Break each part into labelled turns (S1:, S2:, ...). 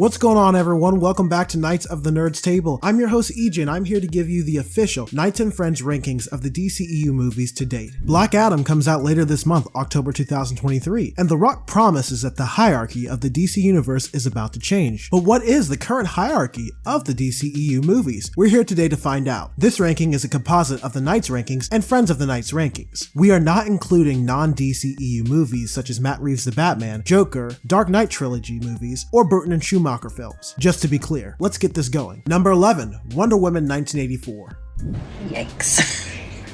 S1: What's going on, everyone? Welcome back to Knights of the Nerds Table. I'm your host EJ, and I'm here to give you the official Knights and Friends rankings of the DCEU movies to date. Black Adam comes out later this month, October 2023, and The Rock promises that the hierarchy of the DC universe is about to change. But what is the current hierarchy of the DCEU movies? We're here today to find out. This ranking is a composite of the Knights rankings and Friends of the Knights rankings. We are not including non-DCEU movies such as Matt Reeves' The Batman, Joker, Dark Knight trilogy movies, or Burton and Schumacher films. Just to be clear, let's get this going. Number 11, Wonder Woman 1984.
S2: Yikes.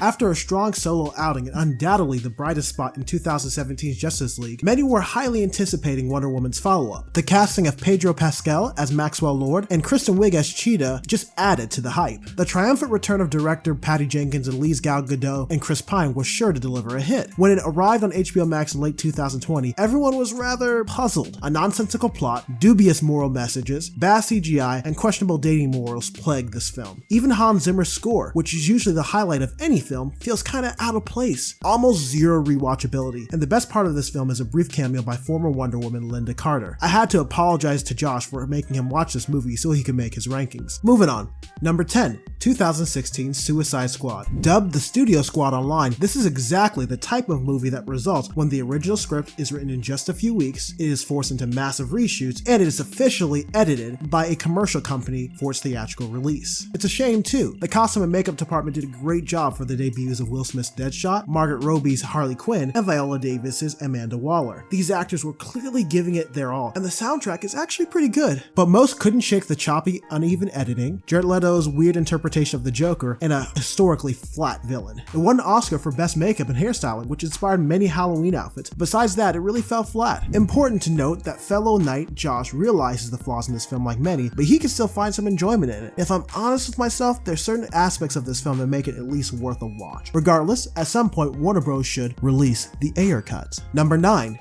S1: After a strong solo outing and undoubtedly the brightest spot in 2017's Justice League, many were highly anticipating Wonder Woman's follow-up. The casting of Pedro Pascal as Maxwell Lord and Kristen Wiig as Cheetah just added to the hype. The triumphant return of director Patty Jenkins and Lee Gal Gadot and Chris Pine was sure to deliver a hit. When it arrived on HBO Max in late 2020, everyone was rather puzzled. A nonsensical plot, dubious moral messages, bad CGI, and questionable dating morals plagued this film. Even Hans Zimmer's score, which is usually the highlight of any film, feels kinda out of place. Almost zero rewatchability. And the best part of this film is a brief cameo by former Wonder Woman Linda Carter. I had to apologize to Josh for making him watch this movie so he could make his rankings. Moving on. Number 10, 2016 Suicide Squad. Dubbed the Studio Squad online, this is exactly the type of movie that results when the original script is written in just a few weeks, it is forced into massive reshoots, and it is officially edited by a commercial company for its theatrical release. It's a shame too. The costume and makeup department did a great job for the debuts of Will Smith's Deadshot, Margaret Robbie's Harley Quinn, and Viola Davis's Amanda Waller. These actors were clearly giving it their all, and the soundtrack is actually pretty good. But most couldn't shake the choppy, uneven editing, Jared Leto's weird interpretation of the Joker, and a historically flat villain. It won an Oscar for Best Makeup and Hairstyling, which inspired many Halloween outfits. Besides that, it really fell flat. Important to note that fellow Knight Josh realizes the flaws in this film like many, but he can still find some enjoyment in it. If I'm honest with myself, there's certain aspects of this film that make it at least worth a watch. Regardless, at some point Warner Bros. Should release the Ayer cut. Number 9.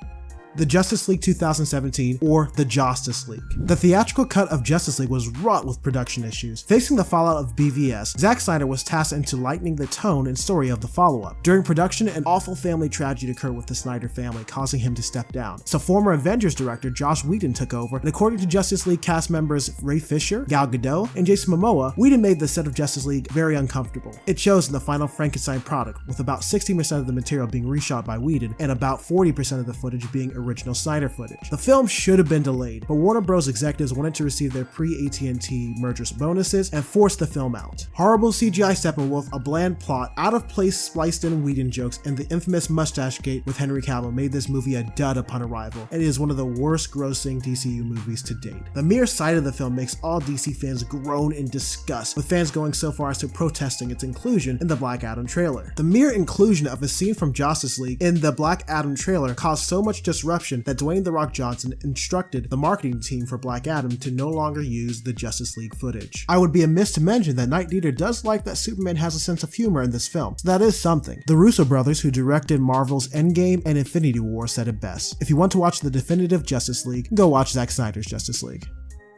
S1: The Justice League 2017, or the Justice League. The theatrical cut of Justice League was wrought with production issues. Facing the fallout of BVS, Zack Snyder was tasked into lightening the tone and story of the follow-up. During production, an awful family tragedy occurred with the Snyder family, causing him to step down. So former Avengers director Joss Whedon took over, and according to Justice League cast members Ray Fisher, Gal Gadot, and Jason Momoa, Whedon made the set of Justice League very uncomfortable. It shows in the final Frankenstein product, with about 60% of the material being reshot by Whedon, and about 40% of the footage being original Snyder footage. The film should have been delayed, but Warner Bros. Executives wanted to receive their pre-AT&T merger bonuses and forced the film out. Horrible CGI Steppenwolf, a bland plot, out of place spliced in Whedon jokes, and the infamous mustache gate with Henry Cavill made this movie a dud upon arrival, and it is one of the worst grossing DCU movies to date. The mere sight of the film makes all DC fans groan in disgust, with fans going so far as to protesting its inclusion in the Black Adam trailer. The mere inclusion of a scene from Justice League in the Black Adam trailer caused so much disruption that Dwayne "The Rock" Johnson instructed the marketing team for Black Adam to no longer use the Justice League footage. I would be amiss to mention that Knight Dieter does like that Superman has a sense of humor in this film, so that is something. The Russo brothers, who directed Marvel's Endgame and Infinity War, said it best. If you want to watch the definitive Justice League, go watch Zack Snyder's Justice League.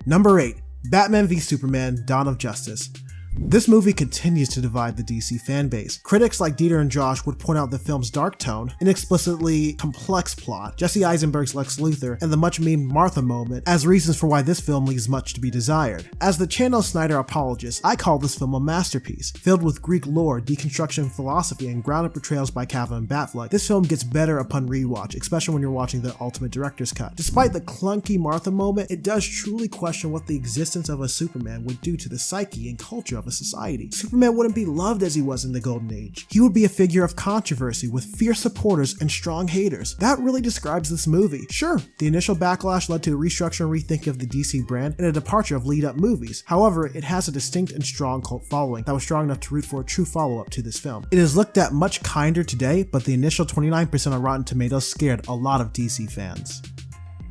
S1: Number 8. Batman v Superman: Dawn of Justice. This movie continues to divide the DC fanbase. Critics like Dieter and Josh would point out the film's dark tone, inexplicitly complex plot, Jesse Eisenberg's Lex Luthor, and the much-memed Martha moment as reasons for why this film leaves much to be desired. As the channel Snyder apologist, I call this film a masterpiece. Filled with Greek lore, deconstruction philosophy, and grounded portrayals by Cavill and Batfleck, this film gets better upon rewatch, especially when you're watching the Ultimate Director's Cut. Despite the clunky Martha moment, it does truly question what the existence of a Superman would do to the psyche and culture of a society. Superman wouldn't be loved as he was in the Golden Age. He would be a figure of controversy with fierce supporters and strong haters. That really describes this movie. Sure, the initial backlash led to a restructure and rethinking of the DC brand and a departure of lead-up movies. However, it has a distinct and strong cult following that was strong enough to root for a true follow-up to this film. It is looked at much kinder today, but the initial 29% on Rotten Tomatoes scared a lot of DC fans.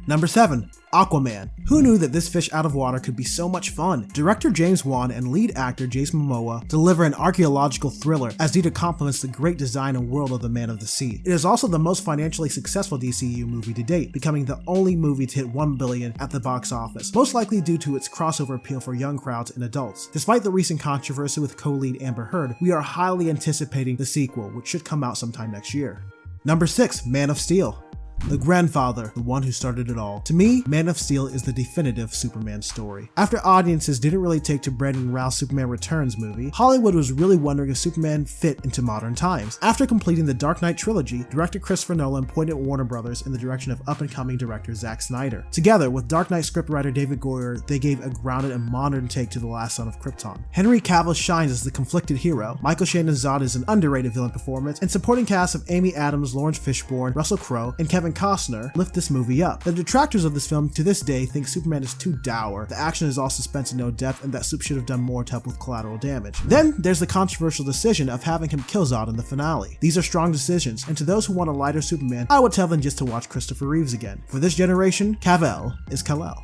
S1: Number 7. Aquaman. Who knew that this fish out of water could be so much fun? Director James Wan and lead actor Jason Momoa deliver an archaeological thriller as Dieter complements the great design and world of the Man of the Sea. It is also the most financially successful DCU movie to date, becoming the only movie to hit $1 billion at the box office, most likely due to its crossover appeal for young crowds and adults. Despite the recent controversy with co-lead Amber Heard, we are highly anticipating the sequel, which should come out sometime next year. Number 6. Man of Steel. the grandfather, the one who started it all. To me, Man of Steel is the definitive Superman story. After audiences didn't really take to Brandon Routh's Superman Returns movie, Hollywood was really wondering if Superman fit into modern times. After completing the Dark Knight trilogy, director Christopher Nolan pointed Warner Brothers in the direction of up-and-coming director Zack Snyder. Together with Dark Knight scriptwriter David Goyer, they gave a grounded and modern take to The Last Son of Krypton. Henry Cavill shines as the conflicted hero, Michael Shannon's Zod is an underrated villain performance, and supporting cast of Amy Adams, Lawrence Fishburne, Russell Crowe, and Kevin Costner lift this movie up. The detractors of this film to this day think Superman is too dour, the action is all suspense and no depth, and that Soup should have done more to help with collateral damage. Then there's the controversial decision of having him kill Zod in the finale. These are strong decisions, and to those who want a lighter Superman, I would tell them just to watch Christopher Reeves again. For this generation, Kal-El is Kal-El.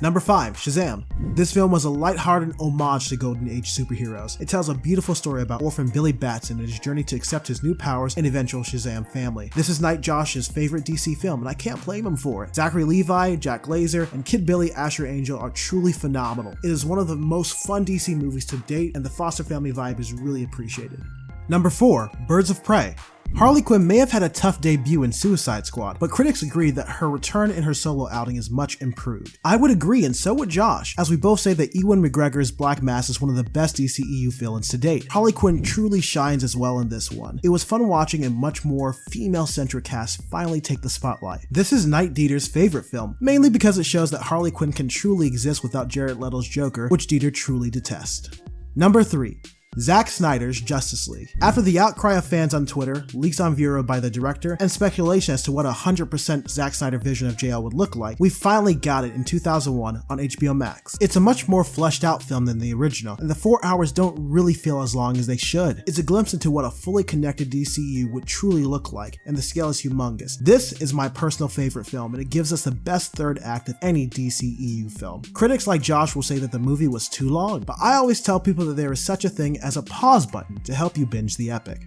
S1: Number 5, Shazam. This film was a lighthearted homage to Golden Age superheroes. It tells a beautiful story about orphan Billy Batson and his journey to accept his new powers and eventual Shazam family. This is Night Josh's favorite DC film, and I can't blame him for it. Zachary Levi, Jack Glazer, and Kid Billy Asher Angel are truly phenomenal. It is one of the most fun DC movies to date, and the Foster family vibe is really appreciated. Number 4, Birds of Prey. Harley Quinn may have had a tough debut in Suicide Squad, but critics agree that her return in her solo outing is much improved. I would agree, and so would Josh, as we both say that Ewan McGregor's Black Mass is one of the best DCEU villains to date. Harley Quinn truly shines as well in this one. It was fun watching a much more female-centric cast finally take the spotlight. This is Knight Dieter's favorite film, mainly because it shows that Harley Quinn can truly exist without Jared Leto's Joker, which Dieter truly detests. Number 3. Zack Snyder's Justice League. After the outcry of fans on Twitter, leaks on Vero by the director, and speculation as to what a 100% Zack Snyder vision of JL would look like, we finally got it in 2001 on HBO Max. It's a much more fleshed out film than the original, and the 4 hours don't really feel as long as they should. It's a glimpse into what a fully connected DCU would truly look like, and the scale is humongous. This is my personal favorite film, and it gives us the best third act of any DCEU film. Critics like Josh will say that the movie was too long, but I always tell people that there is such a thing as a pause button to help you binge the epic.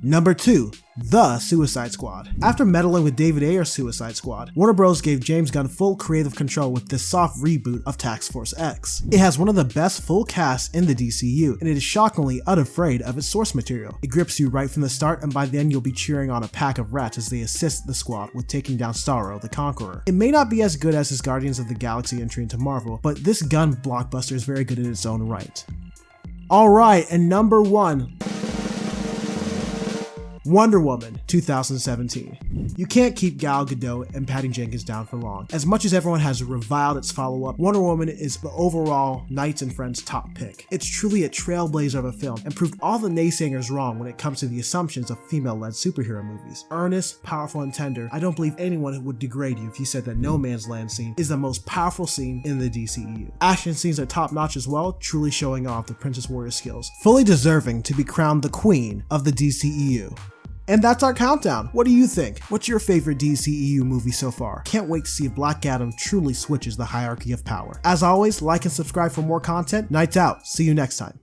S1: Number 2, The Suicide Squad. After meddling with David Ayer's Suicide Squad, Warner Bros. Gave James Gunn full creative control with this soft reboot of Task Force X. It has one of the best full casts in the DCU, and it is shockingly unafraid of its source material. It grips you right from the start, and by then you'll be cheering on a pack of rats as they assist the squad with taking down Starro the Conqueror. It may not be as good as his Guardians of the Galaxy entry into Marvel, but this Gunn blockbuster is very good in its own right. Alright, and number 1. Wonder Woman 2017. You can't keep Gal Gadot and Patty Jenkins down for long. As much as everyone has reviled its follow-up, Wonder Woman is the overall Knights and Friends top pick. It's truly a trailblazer of a film and proved all the naysayers wrong when it comes to the assumptions of female-led superhero movies. Earnest, powerful, and tender, I don't believe anyone would degrade you if you said that No Man's Land scene is the most powerful scene in the DCEU. Action scenes are top-notch as well, truly showing off the Princess Warrior skills. Fully deserving to be crowned the queen of the DCEU. And that's our countdown. What do you think? What's your favorite DCEU movie so far? Can't wait to see if Black Adam truly switches the hierarchy of power. As always, like and subscribe for more content. Nights out. See you next time.